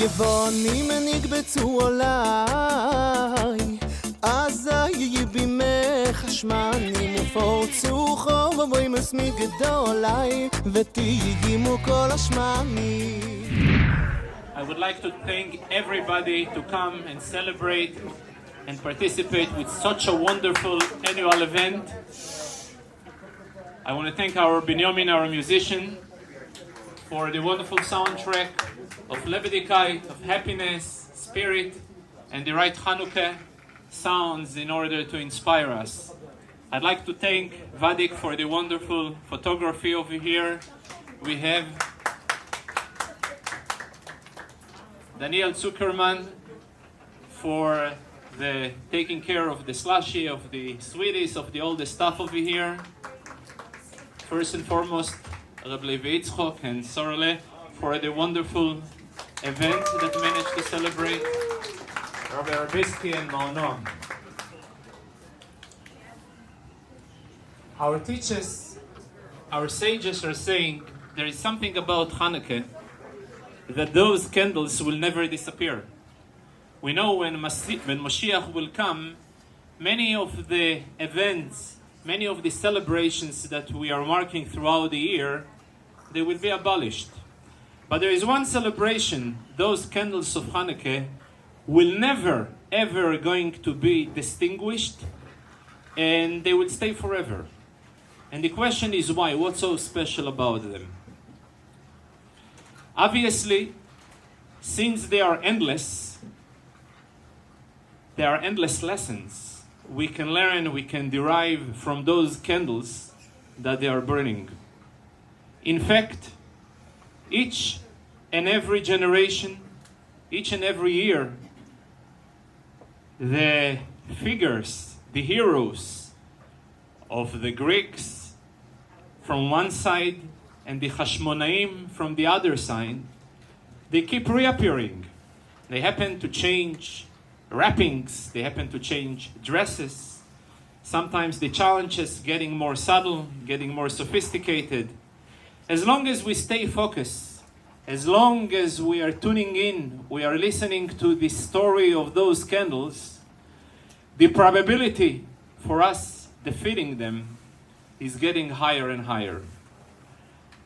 לבונים נקבצו עליי, אזי בימך שמנים ופורצו חובבים מסמי גדולי, ותהימו כל השמנים. I would like to thank everybody to come and celebrate and participate with such a wonderful annual event. I want to thank our Binyamin, our musician, for the wonderful soundtrack of Lebedikait, of happiness, spirit, and the right Chanuka sounds in order to inspire us. I'd like to thank Vadik for the wonderful photography over here. We have Daniel Zuckerman for the taking care of the slushy, of the sweeties, of all the stuff over here. First and foremost, Rabbi Yitzchok and Sorle for the wonderful event that managed to celebrate. Rabbi Rabisky and Maonom. Our teachers, our sages are saying there is something about Hanukkah that those candles will never disappear. We know when Mashiach will come, many of the events, many of the celebrations that we are marking throughout the year, they will be abolished. But there is one celebration, those candles of Hanukkah will never, ever going to be distinguished, and they will stay forever. And the question is why? What's so special about them? Obviously, since they are endless lessons we can learn, we can derive from those candles that they are burning. In fact, each and every generation, each and every year, the figures, the heroes of the Greeks from one side and the Hashmonaim from the other side, they keep reappearing. They happen to change wrappings, they happen to change dresses. Sometimes the challenge is getting more subtle, getting more sophisticated. As long as we stay focused, as long as we are tuning in, we are listening to the story of those candles, the probability for us defeating them is getting higher and higher.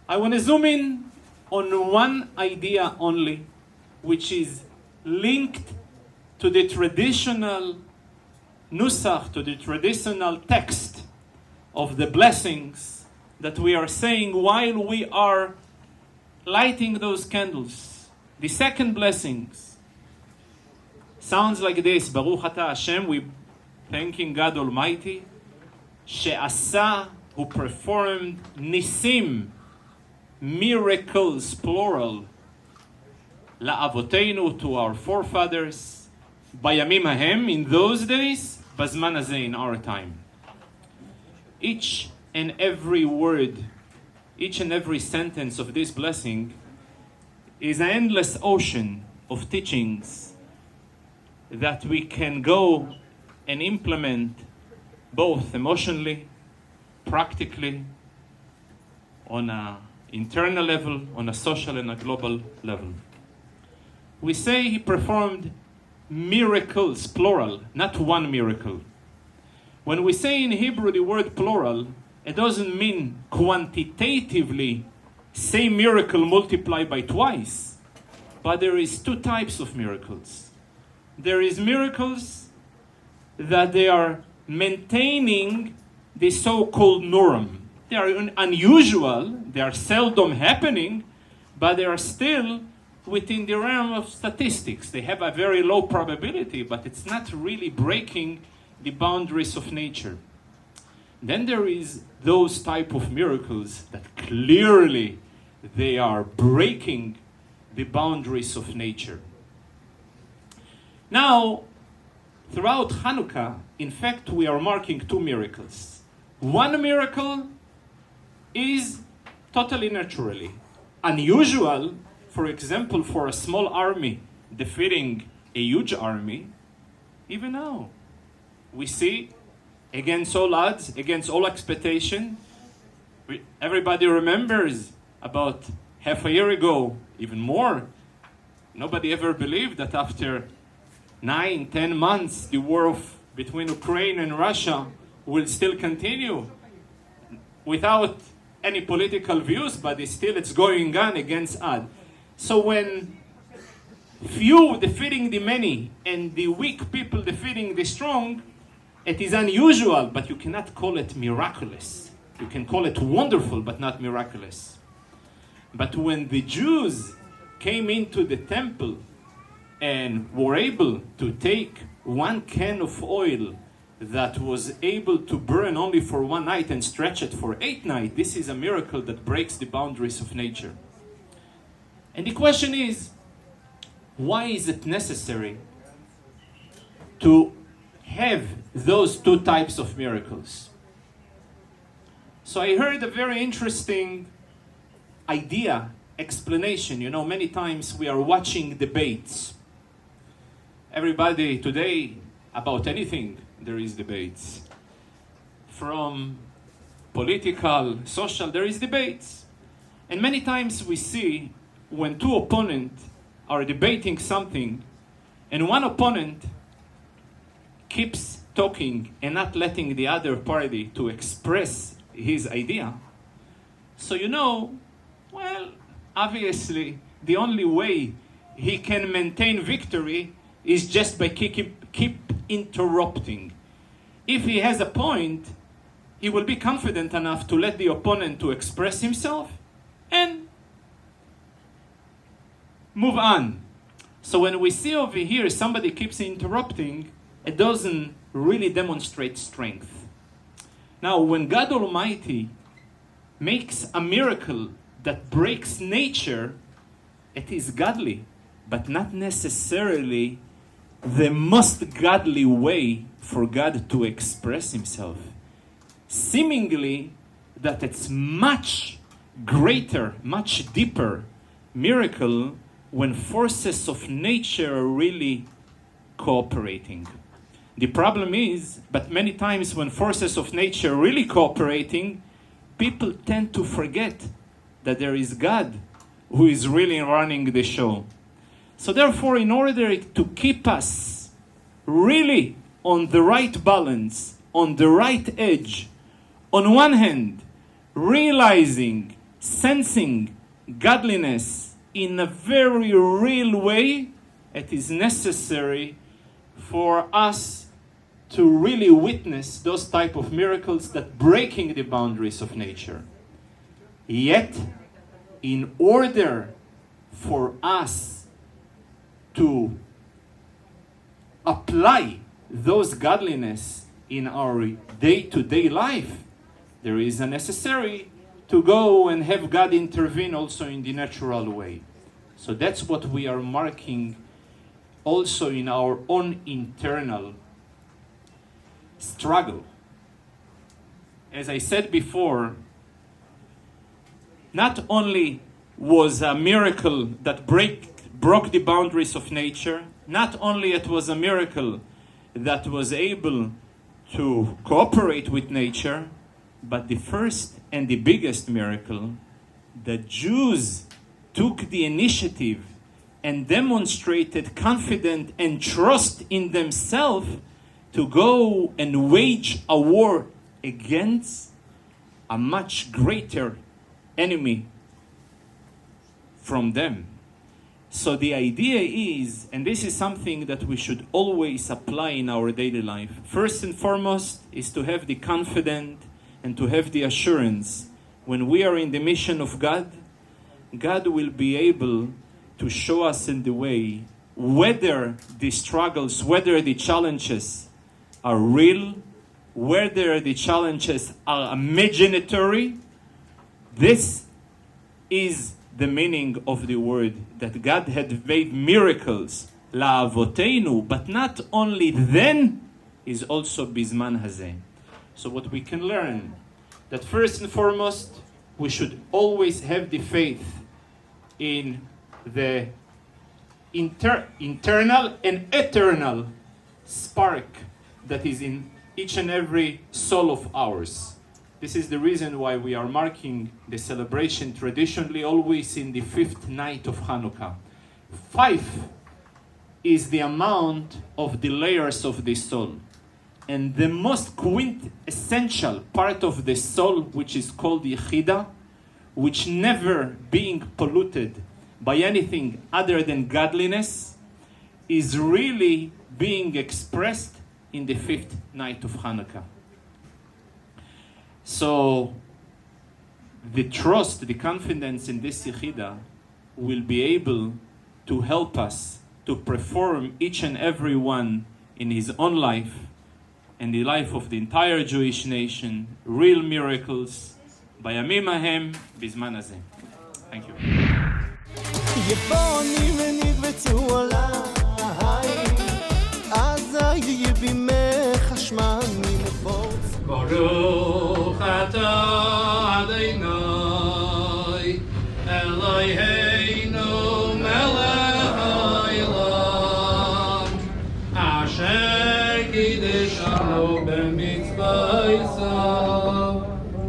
I want to zoom in on one idea only, which is linked to the traditional nusach, to the traditional text of the blessings that we are saying while we are lighting those candles. The second blessings sounds like this: Baruch Atah Hashem, we thanking God Almighty, she'asa, who performed nisim, miracles, plural, la'avoteinu, to our forefathers, bayamim hahem, in those days, bazman hazeh, in our time. Each and every word, each and every sentence of this blessing is an endless ocean of teachings that we can go and implement both emotionally, practically, on an internal level, on a social and a global level. We say he performed miracles, plural, not one miracle. When we say in Hebrew the word plural, it doesn't mean quantitatively same miracle multiplied by twice, but there is two types of miracles. There is miracles that they are maintaining the so-called norm. They are unusual, they are seldom happening, but they are still within the realm of statistics. They have a very low probability, but it's not really breaking the boundaries of nature. Then there is those type of miracles that clearly they are breaking the boundaries of nature. Now, throughout Hanukkah, in fact, we are marking two miracles. One miracle is totally naturally unusual, for example, for a small army defeating a huge army. Even now, we see, against all odds, against all expectation, everybody remembers about half a year ago, even more, Nobody ever believed that after 9, 10 months, the war between Ukraine and Russia will still continue without any political views, but it's going on against us. So when few defeating the many and the weak people defeating the strong, it is unusual, but you cannot call it miraculous. You can call it wonderful, but not miraculous. But when the Jews came into the temple and were able to take 1 can of oil that was able to burn only for 1 night and stretch it for 8 nights, this is a miracle that breaks the boundaries of nature. And the question is, why is it necessary to have those 2 types of miracles? So I heard a very interesting idea, explanation. You know, many times we are watching debates. Everybody today, about anything, there is debates. From political, social, there is debates. And many times we see when 2 opponents are debating something, and one opponent keeps talking and not letting the other party to express his idea. So you know, well, obviously, the only way he can maintain victory is just by keep interrupting. If he has a point, he will be confident enough to let the opponent to express himself and move on. So when we see over here somebody keeps interrupting, it doesn't really demonstrate strength. Now, when God Almighty makes a miracle that breaks nature, it is godly, but not necessarily the most godly way for God to express himself. Seemingly that it's much greater, much deeper miracle when forces of nature are really cooperating. The problem is, but many times when forces of nature are really cooperating, people tend to forget that there is God who is really running the show. So therefore, in order to keep us really on the right balance, on the right edge, on one hand, realizing, sensing godliness in a very real way, it is necessary for us to really witness those type of miracles that breaking the boundaries of nature. Yet, in order for us to apply those godliness in our day-to-day life, there is a necessary to go and have God intervene also in the natural way. So that's what we are marking also in our own internal struggle. As I said before, not only was a miracle that broke the boundaries of nature, not only it was a miracle that was able to cooperate with nature, but the first and the biggest miracle, the Jews took the initiative and demonstrated confidence and trust in themselves to go and wage a war against a much greater enemy from them. So the idea is, and this is something that we should always apply in our daily life, first and foremost is to have the confidence and to have the assurance when we are in the mission of God, God will be able to show us in the way whether the struggles, whether the challenges are real, whether the challenges are imaginary. This is the meaning of the word, that God had made miracles, la'avoteinu, but not only then, is also bizman hazeh. So what we can learn, that first and foremost, we should always have the faith in the internal and eternal spark that is in each and every soul of ours. This is the reason why we are marking the celebration traditionally always in the 5th night of Chanuka. 5 is the amount of the layers of the soul. And the most quintessential part of the soul, which is called Yechida, which never being polluted by anything other than godliness, is really being expressed in the 5th night of Hanukkah. So the trust, the confidence in this Yechida will be able to help us to perform each and every one in his own life and the life of the entire Jewish nation, real miracles, בימים ההם, בזמן הזה. Thank you. יבונים ונקבצו עליי, אזי יהיה בימך השמנים ובוץ. ברוך אתה אדוני אלוהינו מלך העולם אשר קידשנו במצוותיו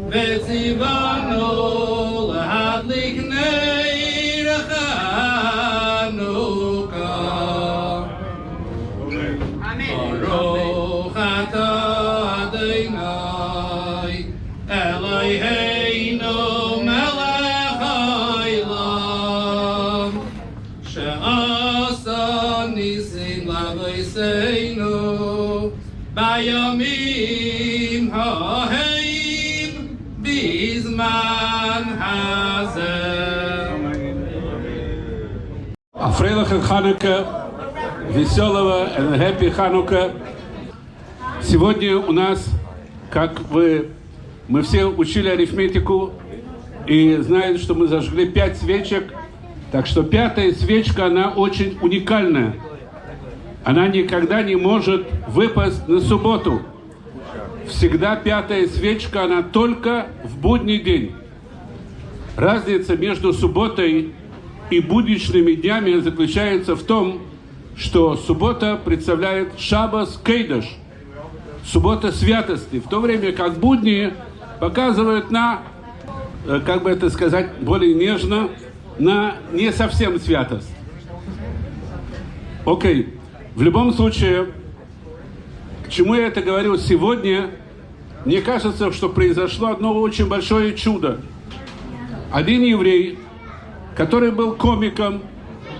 וציוונו להדליק נר חנוכה. ברוך אתה אדוני אלוהינו מלך העולם שעשה ניסים לאבותינו בימים ההם בזמן הזה. А Фрейлаха Ханука, веселого and happy Ханука. Сегодня у нас, мы все учили арифметику и знаем, что мы зажгли 5 свечек. Так что 5-я свечка, она очень уникальная. Она никогда не может выпасть на субботу. Всегда 5-я свечка, она только в будний день. Разница между субботой и будничными днями заключается в том, что суббота представляет шаббас кейдаш, суббота святости, в то время как будни показывают на, как бы это сказать более нежно, на не совсем святость. Окей. В любом случае, к чему я это говорю сегодня, мне кажется, что произошло одно очень большое чудо. Один еврей, который был комиком,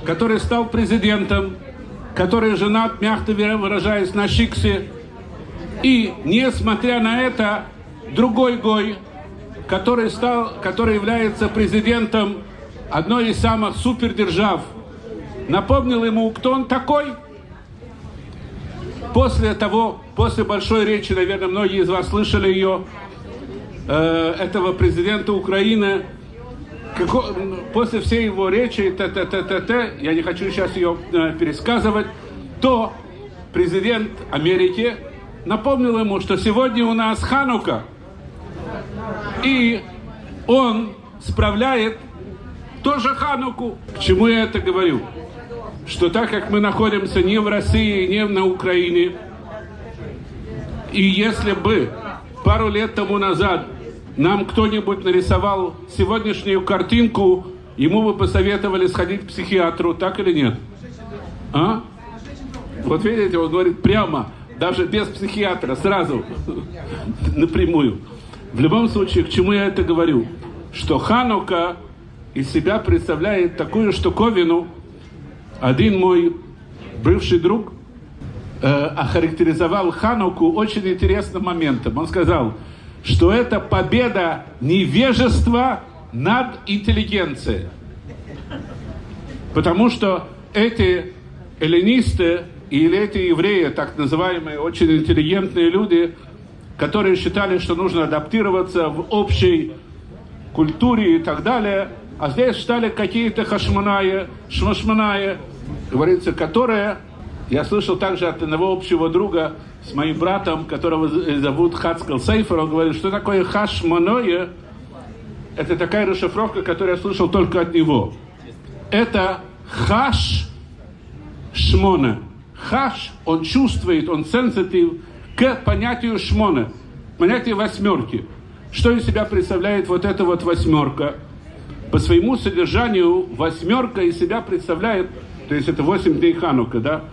который стал президентом, который женат, мягко выражаясь, на Шиксе, и, несмотря на это, другой гой, который является президентом одной из самых супердержав, напомнил ему, кто он такой. После большой речи, наверное, многие из вас слышали ее, этого президента Украины, после всей его речи, я не хочу сейчас ее пересказывать, то президент Америки напомнил ему, что сегодня у нас Ханука, и он справляет тоже Хануку. К чему я это говорю? Что так как мы находимся не в России, не на Украине, и если бы пару лет тому назад нам кто-нибудь нарисовал сегодняшнюю картинку, ему бы посоветовали сходить к психиатру, так или нет? А? Вот видите, он говорит прямо, даже без психиатра, сразу, напрямую. В любом случае, к чему я это говорю? Что Ханука из себя представляет такую штуковину. Один мой бывший друг охарактеризовал Хануку очень интересным моментом. Он сказал, что это победа невежества над интеллигенцией. Потому что эти эллинисты или эти евреи, так называемые очень интеллигентные люди, которые считали, что нужно адаптироваться в общей культуре и так далее, а здесь стали какие-то шмашманаи, говорится, которые, я слышал также от одного общего друга с моим братом, которого зовут Хацкал Сейфер, он говорит, что такое хашманое, это такая расшифровка, которую я слышал только от него. Это хаш шмона. Хаш, он чувствует, он сенситив к понятию шмона, понятию восьмерки. Что из себя представляет вот эта восьмерка? По своему содержанию восьмерка из себя представляет то есть это 8 дней Ханука, да?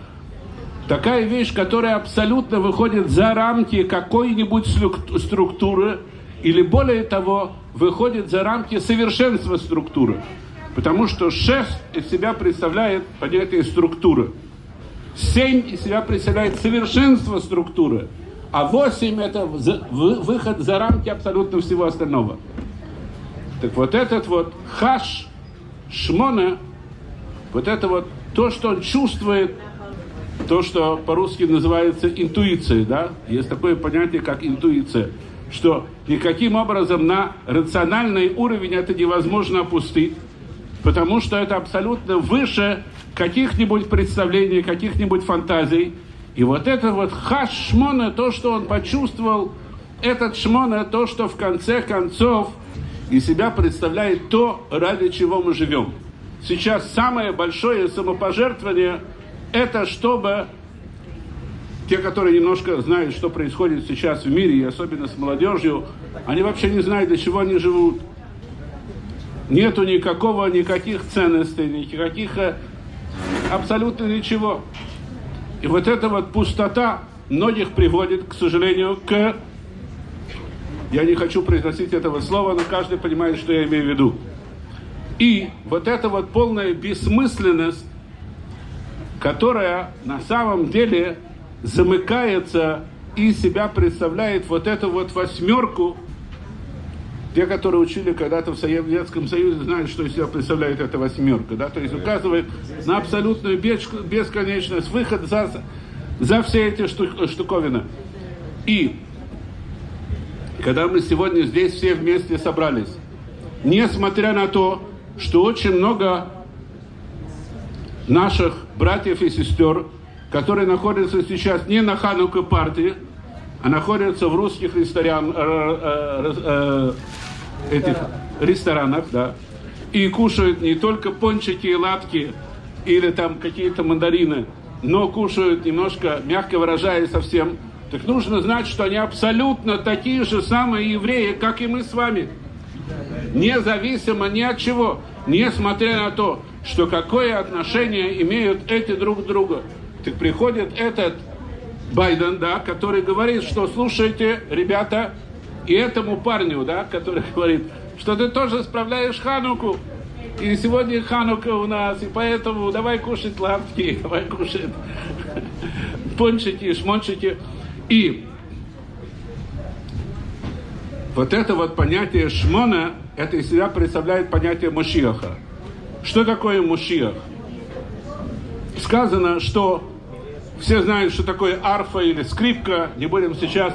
Такая вещь, которая абсолютно выходит за рамки какой-нибудь структуры, или более того, выходит за рамки совершенства структуры. Потому что 6 из себя представляет понятие структуры. 7 из себя представляет совершенство структуры. А 8 это выход за рамки абсолютно всего остального. Так вот этот вот хаш, шмона, вот это вот то, что он чувствует, то, что по-русски называется интуицией, да? Есть такое понятие, как интуиция, что никаким образом на рациональный уровень это невозможно опустить, потому что это абсолютно выше каких-нибудь представлений, каких-нибудь фантазий. И вот это вот хаш шмона, то, что он почувствовал, этот шмона, то, что в конце концов из себя представляет то, ради чего мы живем. Сейчас самое большое самопожертвование – это чтобы те, которые немножко знают, что происходит сейчас в мире, и особенно с молодежью, они вообще не знают, для чего они живут. Нету никаких ценностей, никаких, абсолютно ничего. И вот эта вот пустота многих приводит, к сожалению, к... Я не хочу произносить этого слова, но каждый понимает, что я имею в виду. И вот эта вот полная бессмысленность, которая на самом деле замыкается и себя представляет вот эту вот 8. Те, которые учили когда-то в Советском Союзе, знают, что из себя представляет эта 8, да? То есть указывает на абсолютную бесконечность, выход за все эти штуковины. И когда мы сегодня здесь все вместе собрались, несмотря на то, что очень много наших братьев и сестер, которые находятся сейчас не на Ханука партии, а находятся в русских ресторанах, да, и кушают не только пончики и лапки или там какие-то мандарины, но кушают немножко, мягко выражаясь, совсем, так нужно знать, что они абсолютно такие же самые евреи, как и мы с вами. Независимо ни от чего, несмотря на то, что какое отношение имеют эти друг к другу. Так приходит этот Байден, да, который говорит, что слушайте, ребята, и этому парню, да, который говорит, что ты тоже справляешь Хануку, и сегодня Ханука у нас, и поэтому давай кушать лапки, давай кушать пончики, шмончики. И вот это вот понятие шмона, это из себя представляет понятие Мошиаха. Что такое Мошиах? Сказано, что все знают, что такое арфа или скрипка. Не будем сейчас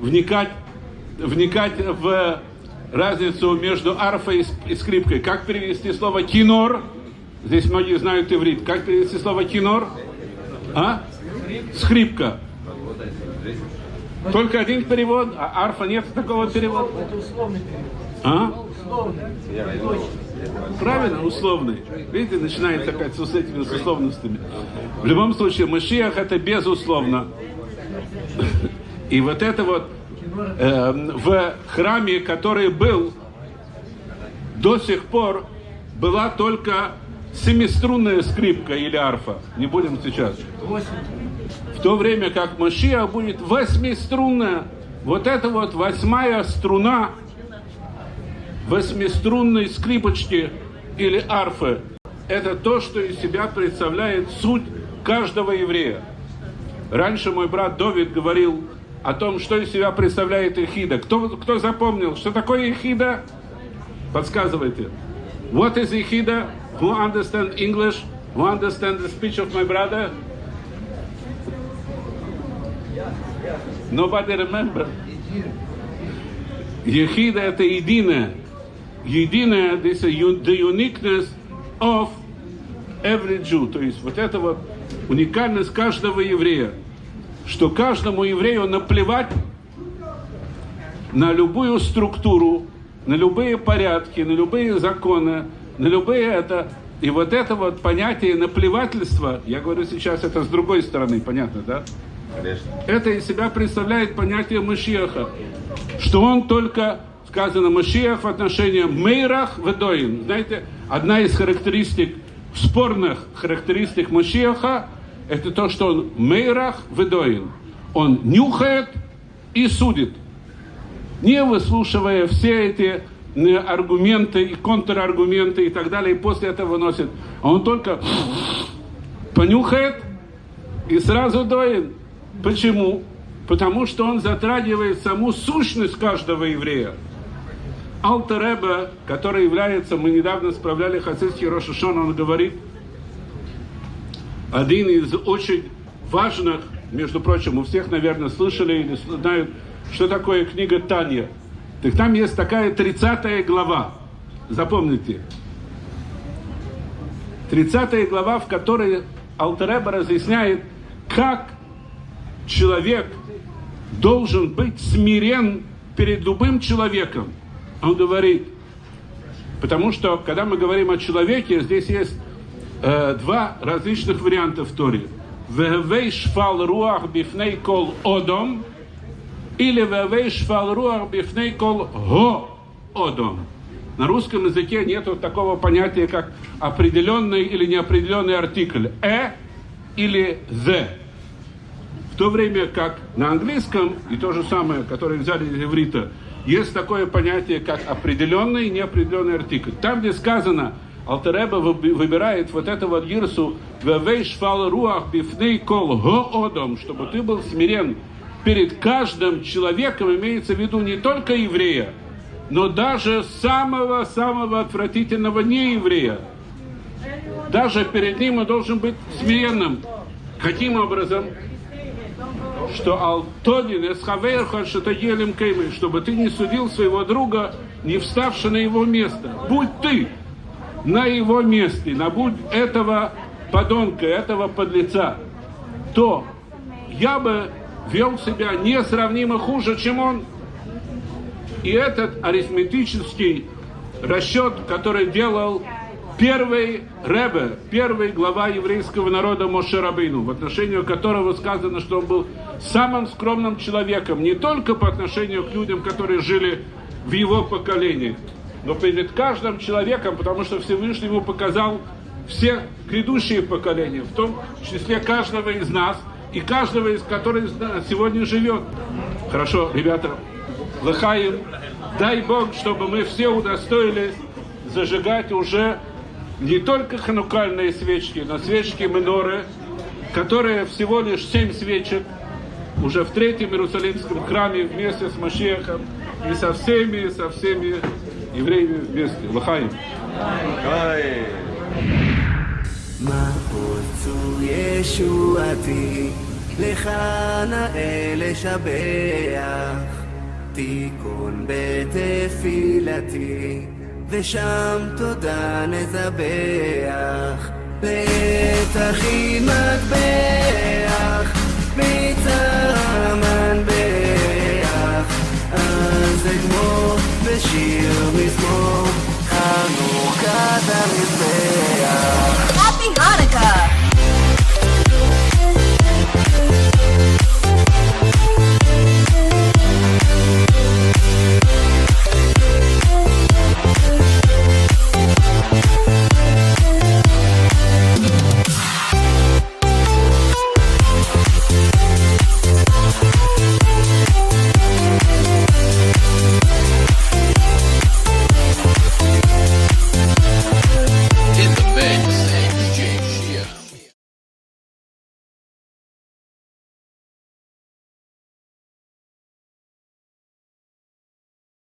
вникать в разницу между арфой и скрипкой. Как перевести слово кинор? Здесь многие знают иврит. Как перевести слово кинор? А? Скрипка. Только один перевод, а арфа нет такого перевода. Это условный перевод. А? Условный. Правильно, условный. Видите, начинается опять с этими условностями. В любом случае, Машиах это безусловно. И вот это вот в храме, который был до сих пор, была только семиструнная скрипка или арфа. Не будем сейчас. В то время как Машиах будет 8-струнная. Вот это вот 8-я струна 8-струнной скрипочки или арфы. Это то, что из себя представляет суть каждого еврея. Раньше мой брат Довид говорил о том, что из себя представляет ехида. Кто запомнил, что такое ехида? Подсказывайте. What is ехида? Who understand English? Who understand the speech of my brother? Nobody remember. Ехида это единое. Единое, this is the uniqueness of every Jew. То есть вот это вот уникальность каждого еврея. Что каждому еврею наплевать на любую структуру, на любые порядки, на любые законы, на любые это. И вот это вот понятие наплевательства, я говорю сейчас это с другой стороны, понятно, да? Конечно. Это из себя представляет понятие Машиаха, что он только, сказано, Машиах в отношении Мейрах Ведоин. Знаете, одна из характеристик спорных характеристик Машиаха, это то, что он мейрах ведоин. Он нюхает и судит, не выслушивая все эти аргументы и контраргументы и так далее, и после этого выносит. А он только понюхает и сразу доин. Почему? Потому что он затрагивает саму сущность каждого еврея. Алтер Ребе, который является, мы недавно справляли хасидский Рош ха-Шана, он говорит, один из очень важных, между прочим, у всех, наверное, слышали или знают, что такое книга Танья. Так там есть такая 30 глава, запомните. 30 глава, в которой Алтер Ребе разъясняет, как человек должен быть смирен перед любым человеком. Он говорит, потому что, когда мы говорим о человеке, здесь есть два различных варианта в Торе. «Вевей шфал руах бифней кол одом» или «Вевей шфал руах бифней кол го одом». На русском языке нет такого понятия, как определенный или неопределенный артикль или «the». В то время как на английском, и то же самое, которое взяли из иврита, есть такое понятие, как определенный и неопределенный артикль. Там, где сказано, Алтер Ребе выбирает вот это вот гирсу «Вевей шфал руах бифней кол го одом», чтобы ты был смирен перед каждым человеком, имеется в виду не только еврея, но даже самого-самого отвратительного нееврея. Даже перед ним он должен быть смиренным. Каким образом? Что алтодин эсхаверха шатаелем кеймей, чтобы ты не судил своего друга, не вставши на его место. Будь ты на его месте, будь этого подонка, этого подлеца, то я бы вел себя несравнимо хуже, чем он. И этот арифметический расчет, который делал первый Ребе, первый глава еврейского народа Моше Рабейну, в отношении которого сказано, что он был самым скромным человеком, не только по отношению к людям, которые жили в его поколении, но перед каждым человеком, потому что Всевышний ему показал все грядущие поколения, в том числе каждого из нас и каждого из которых сегодня живет. Хорошо, ребята, лыхаем, дай Бог, чтобы мы все удостоились зажигать уже не только ханукальные свечки, но свечки миноры, которые всего лишь 7 свечек, уже в Третьем Иерусалимском храме вместе с Машиахом и со всеми евреями вместе. Лахаим. מעוז ישועתי, לך נאה לשבח, תיקון בתפילתי, ושם תודה נזבח, לעת אחי מטבח, ביצר המנבח, אז אגמור בשיר